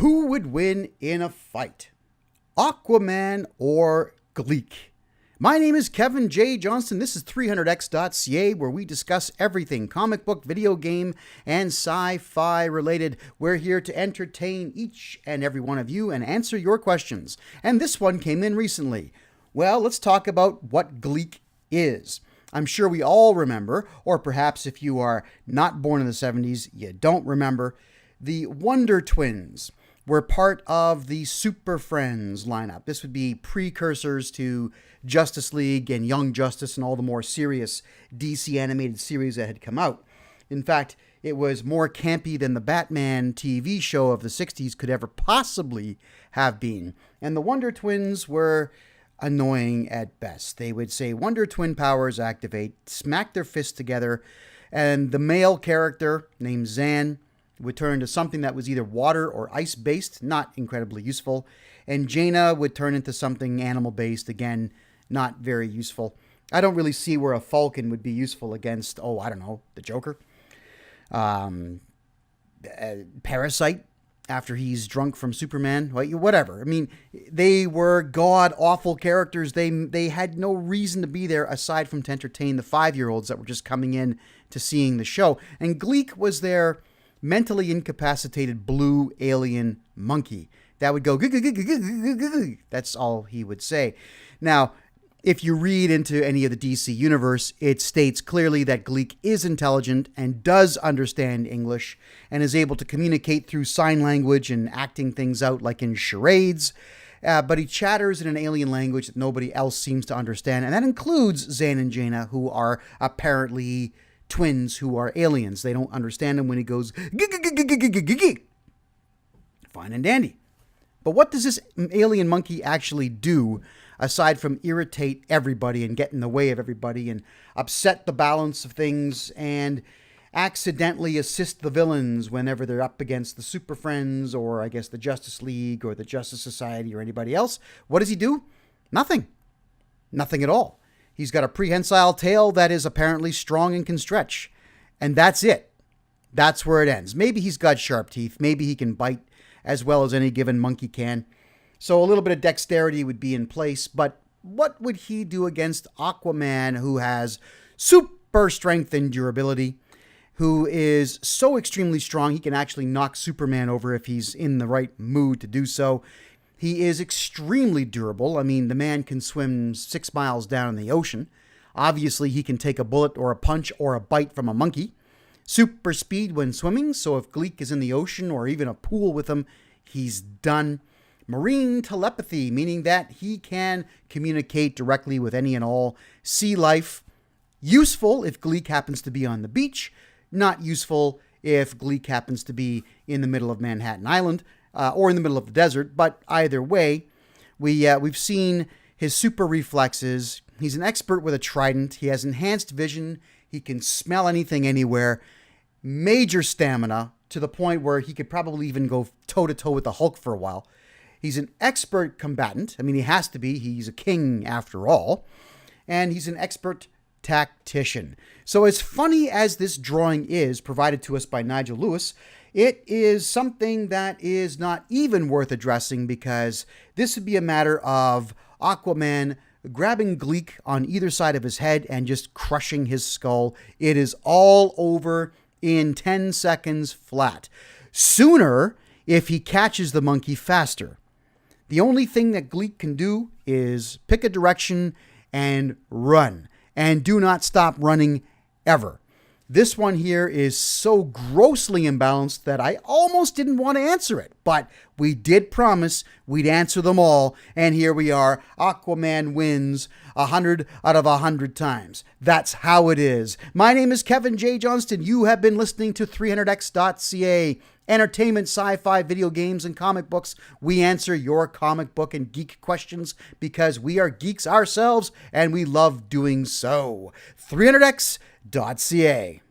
Who would win in a fight? Aquaman or Gleek? My name is Kevin J. Johnston. This is 300x.ca, where we discuss everything comic book, video game, and sci-fi related. We're here to entertain each and every one of you and answer your questions. And this one came in recently. Well, let's talk about what Gleek is. I'm sure we all remember, or perhaps if you are not born in the 70s, you don't remember, the Wonder Twins were part of the Superfriends lineup. This would be precursors to Justice League and Young Justice and all the more serious DC animated series that had come out. In fact, it was more campy than the Batman TV show of the 60s could ever possibly have been. And the Wonder Twins were annoying at best. They would say Wonder Twin powers activate, smack their fists together, and the male character named Zan would turn into something that was either water or ice-based, not incredibly useful, and Jaina would turn into something animal-based, again, not very useful. I don't really see where a Falcon would be useful against, the Joker. Parasite, after he's drunk from Superman, whatever. I mean, they were god-awful characters. They had no reason to be there aside from to entertain the 5-year-olds that were just coming in to seeing the show. And Gleek was their mentally incapacitated blue alien monkey that would go, that's all he would say. Now, if you read into any of the DC universe, it states clearly that Gleek is intelligent and does understand English and is able to communicate through sign language and acting things out like in charades. But he chatters in an alien language that nobody else seems to understand. And that includes Zan and Jaina, who are apparently twins who are aliens. They don't understand him when he goes, fine and dandy. But what does this alien monkey actually do aside from irritate everybody and get in the way of everybody and upset the balance of things and accidentally assist the villains whenever they're up against the Super Friends or I guess the Justice League or the Justice Society or anybody else? What does he do? Nothing. Nothing at all. He's got a prehensile tail that is apparently strong and can stretch. And that's it. That's where it ends. Maybe he's got sharp teeth. Maybe he can bite as well as any given monkey can. So a little bit of dexterity would be in place, but what would he do against Aquaman, who has super strength and durability, who is so extremely strong he can actually knock Superman over if he's in the right mood to do so. He is extremely durable. I mean, the man can swim 6 miles down in the ocean. Obviously, he can take a bullet or a punch or a bite from a monkey. Super speed when swimming, so if Gleek is in the ocean or even a pool with him, he's done. Marine telepathy, meaning that he can communicate directly with any and all sea life. Useful if Gleek happens to be on the beach. Not useful if Gleek happens to be in the middle of Manhattan Island or in the middle of the desert. But either way, we've seen his super reflexes. He's an expert with a trident. He has enhanced vision. He can smell anything anywhere. Major stamina to the point where he could probably even go toe-to-toe with the Hulk for a while. He's an expert combatant. I mean, he has to be. He's a king after all. And he's an expert tactician. So as funny as this drawing is, provided to us by Nigel Lewis, it is something that is not even worth addressing because this would be a matter of Aquaman grabbing Gleek on either side of his head and just crushing his skull. It is all over in 10 seconds flat. Sooner if he catches the monkey faster. The only thing that Gleek can do is pick a direction and run. And do not stop running ever. This one here is so grossly imbalanced that I almost didn't want to answer it. But we did promise we'd answer them all. And here we are. Aquaman wins 100 out of 100 times. That's how it is. My name is Kevin J. Johnston. You have been listening to 300x.ca. Entertainment, sci-fi, video games, and comic books. We answer your comic book and geek questions because we are geeks ourselves and we love doing so. 300x.ca.